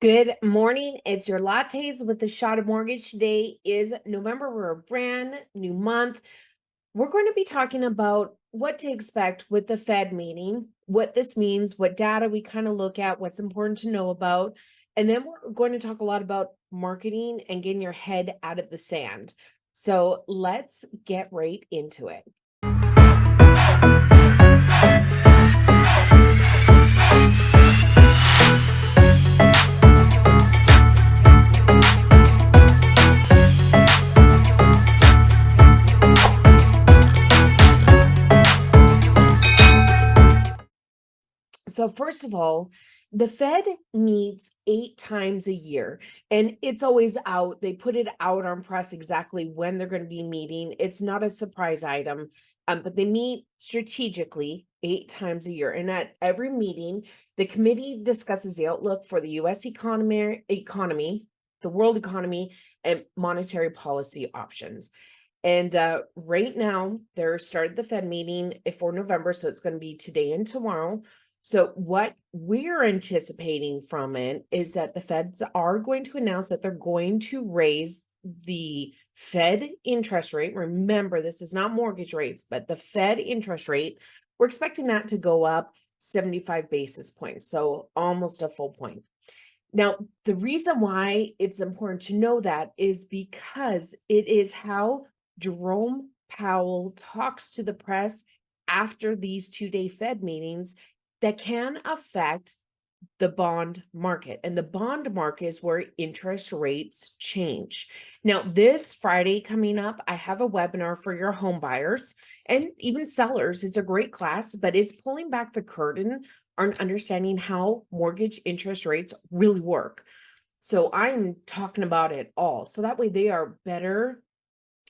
Good morning. It's your lattes with a shot of mortgage. Today is November. We're a brand new month. We're going to be talking about what to expect with the Fed meeting, what this means, what data we kind of look at, what's important to know about. And then we're going to talk a lot about marketing and getting your head out of the sand. So let's get right into it. So first of all, the Fed meets 8 times a year and it's always out. They put it out on press exactly when they're going to be meeting. It's not a surprise item, but they meet strategically 8 times a year. And at every meeting, the committee discusses the outlook for the US economy, the world economy, and monetary policy options. And right now, they're started the Fed meeting for November, so it's going to be today and tomorrow. So what we're anticipating from it is that the Feds are going to announce that they're going to raise the Fed interest rate. Remember, this is not mortgage rates, but the Fed interest rate. We're expecting that to go up 75 basis points, so almost a full point. Now, the reason why it's important to know that is because it is how Jerome Powell talks to the press after these 2-day Fed meetings that can affect the bond market. And the bond market is where interest rates change. Now, this Friday coming up, I have a webinar for your home buyers and even sellers. It's a great class, but it's pulling back the curtain on understanding how mortgage interest rates really work. So I'm talking about it all. So that way they are better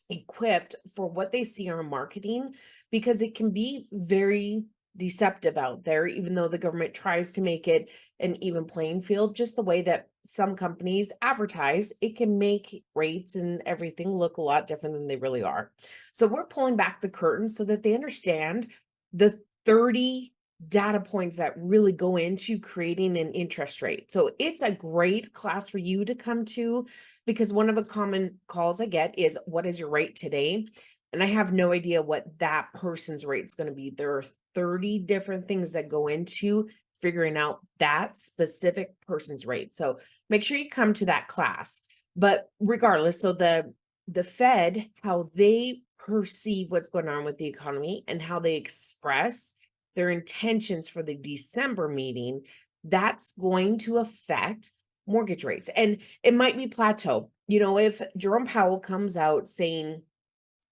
equipped for what they see on marketing, because it can be very deceptive out there, even though the government tries to make it an even playing field. Just the way that some companies advertise, it can make rates and everything look a lot different than they really are. So we're pulling back the curtain so that they understand the 30 data points that really go into creating an interest rate. So it's a great class for you to come to, because one of the common calls I get is, what is your rate today? And I have no idea what that person's rate is going to be. There are 30 different things that go into figuring out that specific person's rate. So make sure you come to that class. But regardless, so the Fed, how they perceive what's going on with the economy and how they express their intentions for the December meeting, that's going to affect mortgage rates. And it might be plateau. If Jerome Powell comes out saying,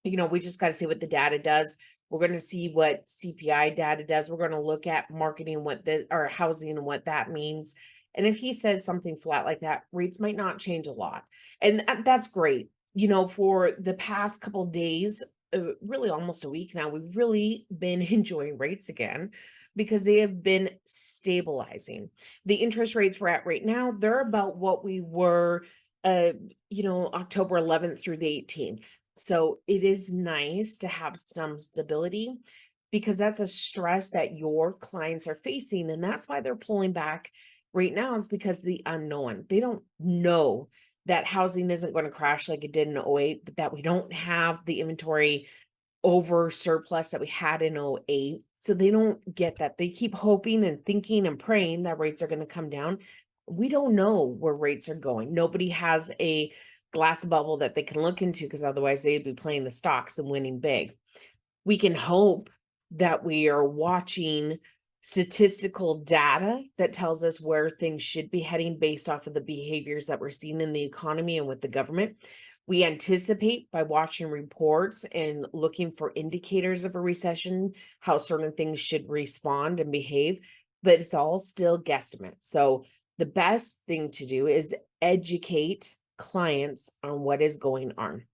we just got to see what the data does. We're going to see what CPI data does. We're going to look at marketing, or housing, and what that means. And if he says something flat like that, rates might not change a lot. And that's great. For the past couple of days, really almost a week now, we've really been enjoying rates again because they have been stabilizing. The interest rates we're at right now, they're about what we were October 11th through the 18th. So it is nice to have some stability, because that's a stress that your clients are facing. And that's why they're pulling back right now, is because the unknown. They don't know that housing isn't going to crash like it did in 08, but that we don't have the inventory over surplus that we had in 08. So they don't get that. They keep hoping and thinking and praying that rates are going to come down. We don't know where rates are going. Nobody has a glass bubble that they can look into, because otherwise they'd be playing the stocks and winning big. We can hope that we are watching statistical data that tells us where things should be heading based off of the behaviors that we're seeing in the economy and with the government. We anticipate, by watching reports and looking for indicators of a recession, how certain things should respond and behave, but it's all still guesstimate. So the best thing to do is educate clients on what is going on.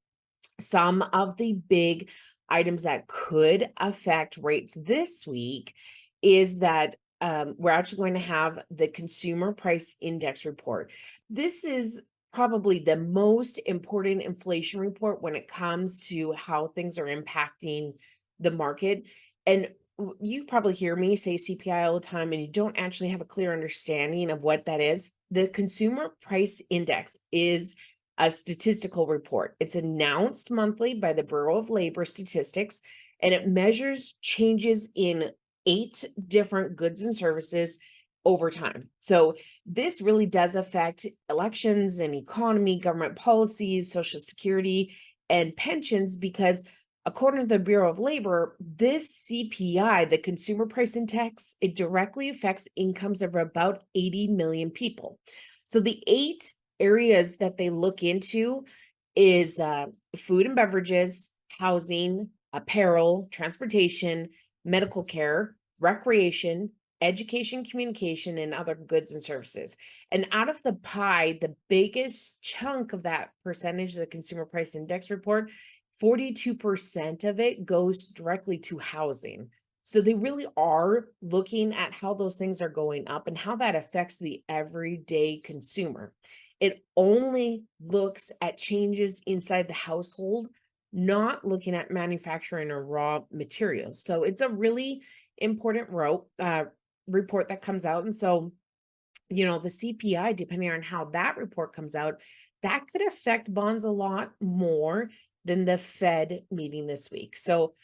Some of the big items that could affect rates this week is that we're actually going to have the Consumer Price Index report. This is probably the most important inflation report when it comes to how things are impacting the market. And you probably hear me say CPI all the time, and you don't actually have a clear understanding of what that is. The Consumer Price Index is a statistical report. It's announced monthly by the Bureau of Labor Statistics, and it measures changes in 8 different goods and services over time. So, this really does affect elections and economy, government policies, Social Security, and pensions because according to the Bureau of Labor, this CPI, the Consumer Price Index, it directly affects incomes of about 80 million people. So the 8 areas that they look into is food and beverages, housing, apparel, transportation, medical care, recreation, education, communication, and other goods and services. And out of the pie, the biggest chunk of that percentage, the Consumer Price Index report, 42% of it goes directly to housing. So they really are looking at how those things are going up and how that affects the everyday consumer. It only looks at changes inside the household, not looking at manufacturing or raw materials. So it's a really important report that comes out. And so, the CPI, depending on how that report comes out, that could affect bonds a lot more than the Fed meeting this week. So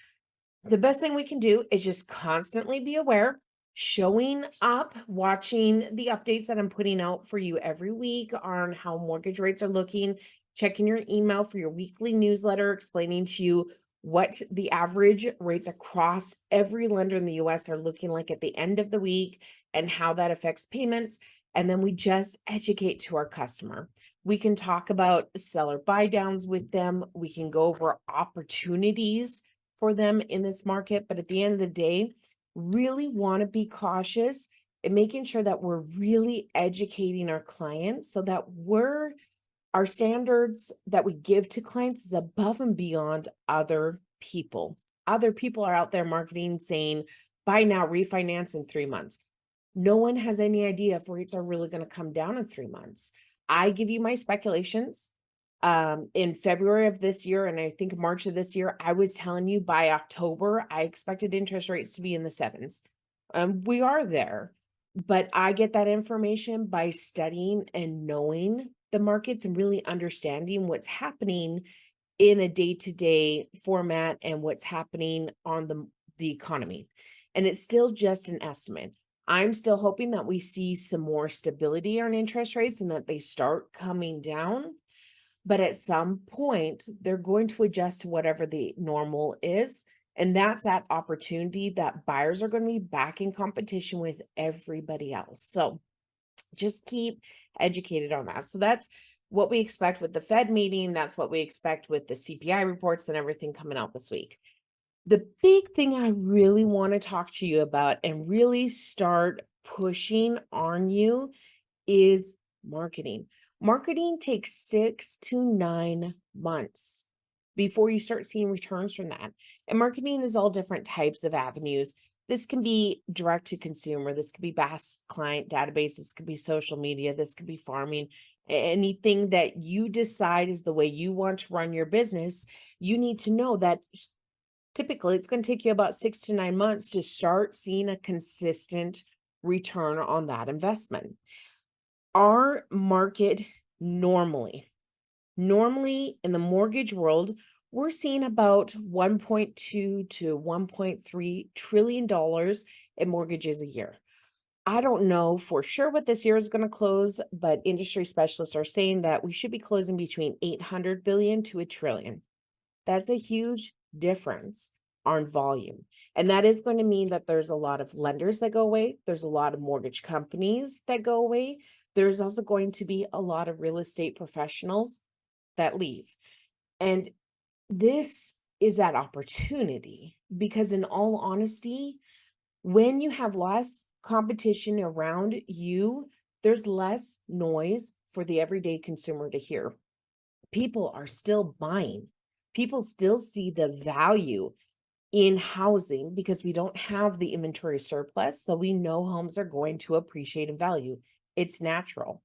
the best thing we can do is just constantly be aware, showing up, watching the updates that I'm putting out for you every week on how mortgage rates are looking, checking your email for your weekly newsletter, explaining to you what the average rates across every lender in the US are looking like at the end of the week and how that affects payments. And then we just educate to our customer. We can talk about seller buy downs with them. We can go over opportunities for them in this market. But at the end of the day, really want to be cautious and making sure that we're really educating our clients so that our standards that we give to clients is above and beyond other people. Other people are out there marketing saying, buy now, refinance in 3 months. No one has any idea if rates are really going to come down in 3 months. I give you my speculations. In February of this year, and I think March of this year, I was telling you by October, I expected interest rates to be in the sevens. We are there, but I get that information by studying and knowing the markets and really understanding what's happening in a day-to-day format and what's happening on the economy. And it's still just an estimate. I'm still hoping that we see some more stability on interest rates and that they start coming down. But at some point, they're going to adjust to whatever the normal is. And that's that opportunity that buyers are going to be back in competition with everybody else. So just keep educated on that. So that's what we expect with the Fed meeting. That's what we expect with the CPI reports and everything coming out this week. The big thing I really want to talk to you about and really start pushing on you is marketing. Marketing takes 6 to 9 months before you start seeing returns from that. And marketing is all different types of avenues. This can be direct to consumer. This could be vast client database. This could be social media. This could be farming. Anything that you decide is the way you want to run your business, you need to know that typically it's going to take you about 6 to 9 months to start seeing a consistent return on that investment. Our market normally in the mortgage world, we're seeing about 1.2 to 1.3 trillion dollars in mortgages a year. I don't know for sure what this year is going to close, but industry specialists are saying that we should be closing between 800 billion to a trillion. That's a huge difference on volume. And that is going to mean that there's a lot of lenders that go away. There's a lot of mortgage companies that go away. There's also going to be a lot of real estate professionals that leave. And this is that opportunity because, in all honesty, when you have less competition around you, there's less noise for the everyday consumer to hear. People are still buying. People still see the value in housing because we don't have the inventory surplus. So we know homes are going to appreciate in value. It's natural.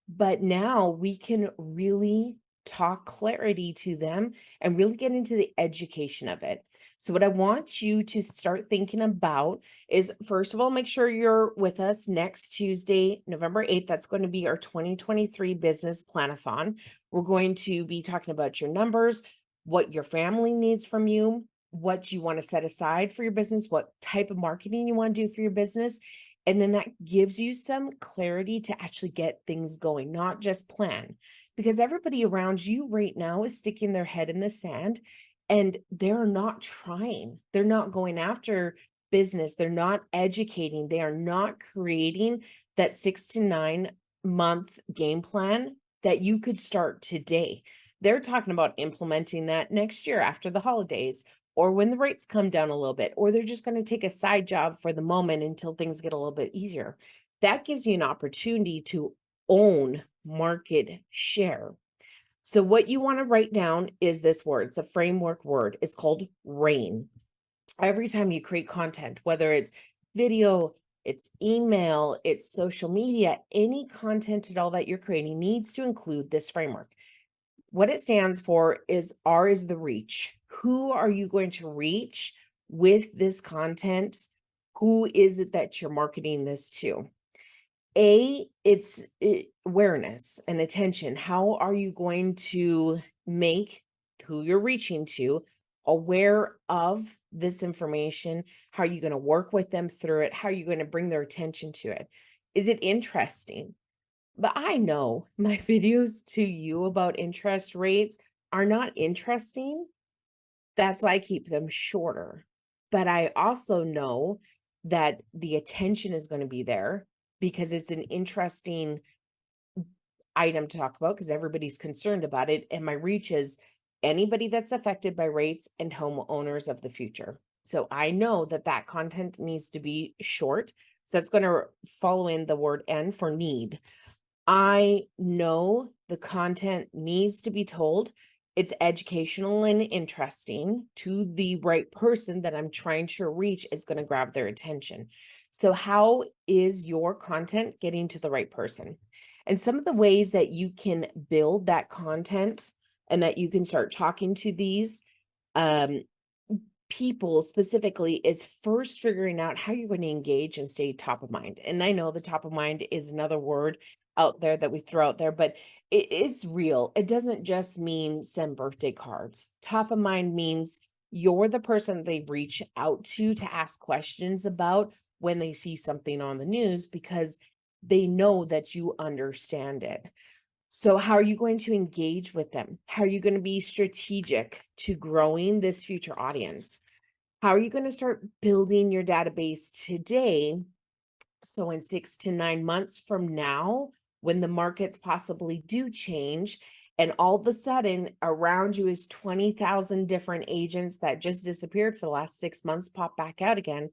But now we can really talk clarity to them and really get into the education of it. So, what I want you to start thinking about is first of all, make sure you're with us next Tuesday, November 8th. That's going to be our 2023 business planathon. We're going to be talking about your numbers, what your family needs from you, what you want to set aside for your business, what type of marketing you want to do for your business. And then that gives you some clarity to actually get things going, not just plan. Because everybody around you right now is sticking their head in the sand and they're not trying. They're not going after business. They're not educating. They are not creating that 6 to 9 month game plan that you could start today. They're talking about implementing that next year after the holidays or when the rates come down a little bit, or they're just going to take a side job for the moment until things get a little bit easier. That gives you an opportunity to own market share. So, what you want to write down is this word. It's a framework word. It's called RAIN. Every time you create content, whether it's video, it's email, it's social media, any content at all that you're creating needs to include this framework. What it stands for is R is the reach. Who are you going to reach with this content? Who is it that you're marketing this to? Awareness and attention. How are you going to make who you're reaching to aware of this information? How are you going to work with them through it? How are you going to bring their attention to it? Is it interesting? But I know my videos to you about interest rates are not interesting. That's why I keep them shorter. But I also know that the attention is going to be there because it's an interesting item to talk about because everybody's concerned about it. And my reach is anybody that's affected by rates and homeowners of the future. So I know that that content needs to be short. So it's going to follow in the word N for need. I know the content needs to be told. It's educational and interesting to the right person that I'm trying to reach. It's going to grab their attention. So, how is your content getting to the right person? And some of the ways that you can build that content and that you can start talking to these um, people specifically is first figuring out how you're going to engage and stay top of mind. And I know the top of mind is another word out there that we throw out there, but it is real. It doesn't just mean send birthday cards. Top of mind means you're the person they reach out to ask questions about when they see something on the news because they know that you understand it. So, how are you going to engage with them? How are you going to be strategic to growing this future audience? How are you going to start building your database today? So, in 6 to 9 months from now, when the markets possibly do change, and all of a sudden around you is 20,000 different agents that just disappeared for the last 6 months pop back out again,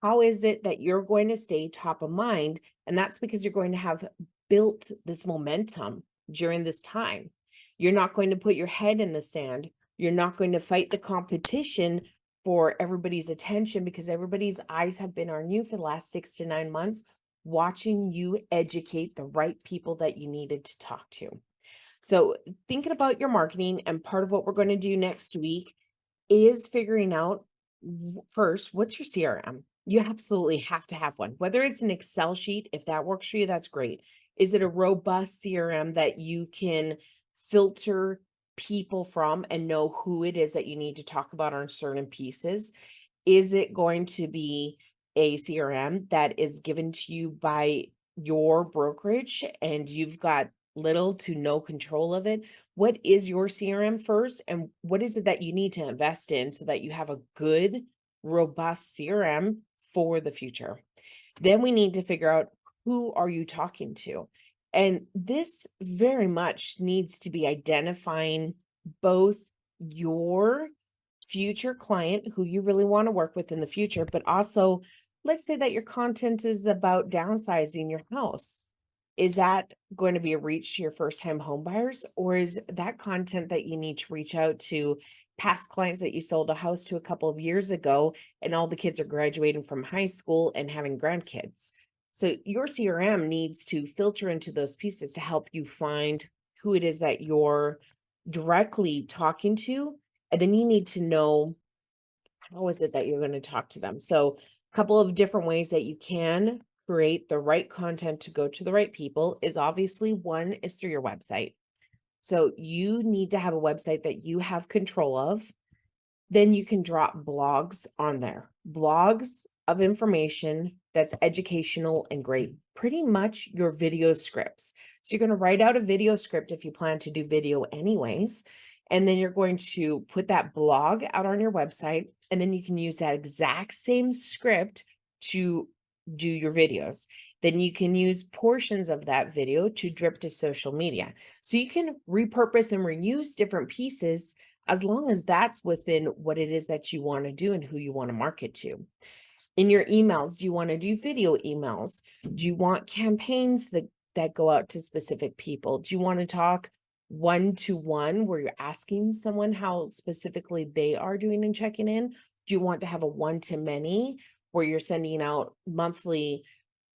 how is it that you're going to stay top of mind? And that's because you're going to have built this momentum during this time. You're not going to put your head in the sand. You're not going to fight the competition for everybody's attention because everybody's eyes have been on you for the last 6 to 9 months, watching you educate the right people that you needed to talk to. So, thinking about your marketing, and part of what we're going to do next week is figuring out first, what's your CRM? You absolutely have to have one, whether it's an Excel sheet, if that works for you, that's great. Is it a robust CRM that you can filter people from and know who it is that you need to talk about on certain pieces? Is it going to be a CRM that is given to you by your brokerage and you've got little to no control of it? What is your CRM first? And what is it that you need to invest in so that you have a good, robust CRM for the future? Then we need to figure out who are you talking to? And this very much needs to be identifying both your future client who you really want to work with in the future, but also let's say that your content is about downsizing your house. Is that going to be a reach to your first time home buyers, or is that content that you need to reach out to past clients that you sold a house to a couple of years ago and all the kids are graduating from high school and having grandkids? So your CRM needs to filter into those pieces to help you find who it is that you're directly talking to, and then you need to know how is it that you're going to talk to them. So, a couple of different ways that you can create the right content to go to the right people is obviously one is through your website. So, you need to have a website that you have control of. Then you can drop blogs on there. Blogs of information that's educational and great. Pretty much your video scripts. So you're going to write out a video script if you plan to do video anyways. And then you're going to put that blog out on your website. And then you can use that exact same script to do your videos. Then you can use portions of that video to drip to social media. So you can repurpose and reuse different pieces as long as that's within what it is that you want to do and who you want to market to. In your emails, do you want to do video emails? Do you want campaigns that go out to specific people? Do you want to talk one to one where you're asking someone how specifically they are doing and checking in? Do you want to have a one to many where you're sending out monthly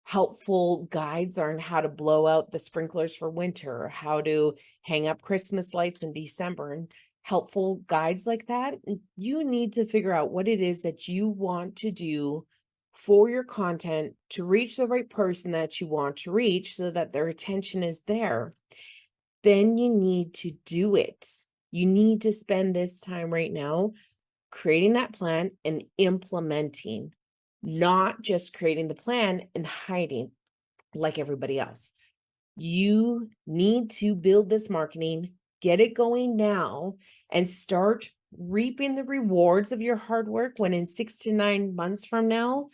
helpful guides on how to blow out the sprinklers for winter, how to hang up Christmas lights in December, and helpful guides like that? You need to figure out what it is that you want to do for your content to reach the right person that you want to reach so that their attention is there. Then you need to do it. You need to spend this time right now creating that plan and implementing, not just creating the plan and hiding like everybody else. You need to build this marketing, get it going now, and start reaping the rewards of your hard work when in 6 to 9 months from now,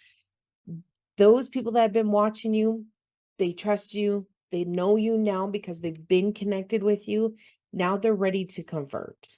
those people that have been watching you, they trust you, they know you now because they've been connected with you. Now they're ready to convert.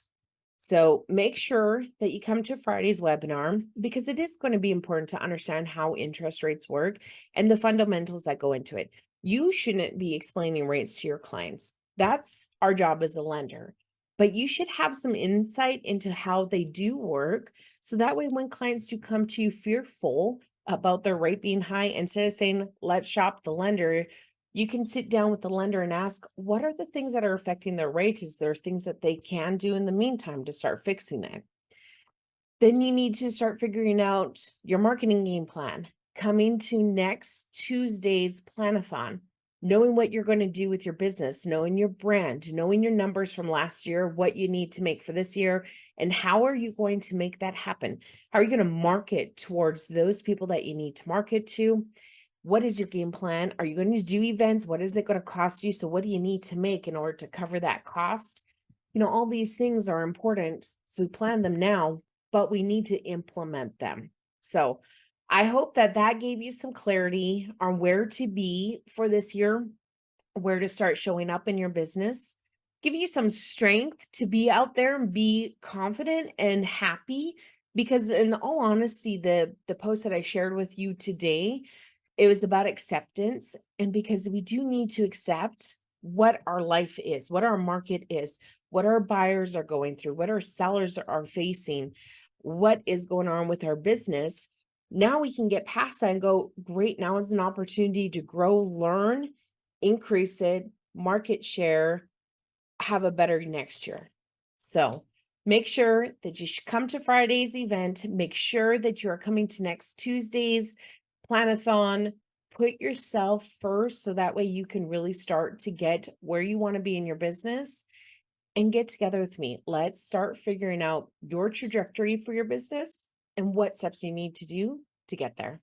So make sure that you come to Friday's webinar because it is going to be important to understand how interest rates work and the fundamentals that go into it. You shouldn't be explaining rates to your clients. That's our job as a lender. But you should have some insight into how they do work. So that way, when clients do come to you fearful about their rate being high, instead of saying, let's shop the lender, you can sit down with the lender and ask, what are the things that are affecting their rate? Is there things that they can do in the meantime to start fixing it? Then you need to start figuring out your marketing game plan. Coming to next Tuesday's planathon, knowing what you're going to do with your business, knowing your brand, knowing your numbers from last year, what you need to make for this year, and how are you going to make that happen? How are you going to market towards those people that you need to market to? What is your game plan? Are you going to do events? What is it going to cost you? So what do you need to make in order to cover that cost? All these things are important. So we plan them now, but we need to implement them. So I hope that that gave you some clarity on where to be for this year, where to start showing up in your business, give you some strength to be out there and be confident and happy. Because in all honesty, the post that I shared with you today, it was about acceptance. And because we do need to accept what our life is, what our market is, what our buyers are going through, what our sellers are facing, what is going on with our business. Now we can get past that and go, great, now is an opportunity to grow, learn, increase it, market share, have a better next year. So make sure that you should come to Friday's event. Make sure that you are coming to next Tuesday's planathon. Put yourself first so that way you can really start to get where you want to be in your business and get together with me. Let's start figuring out your trajectory for your business and what steps you need to do to get there.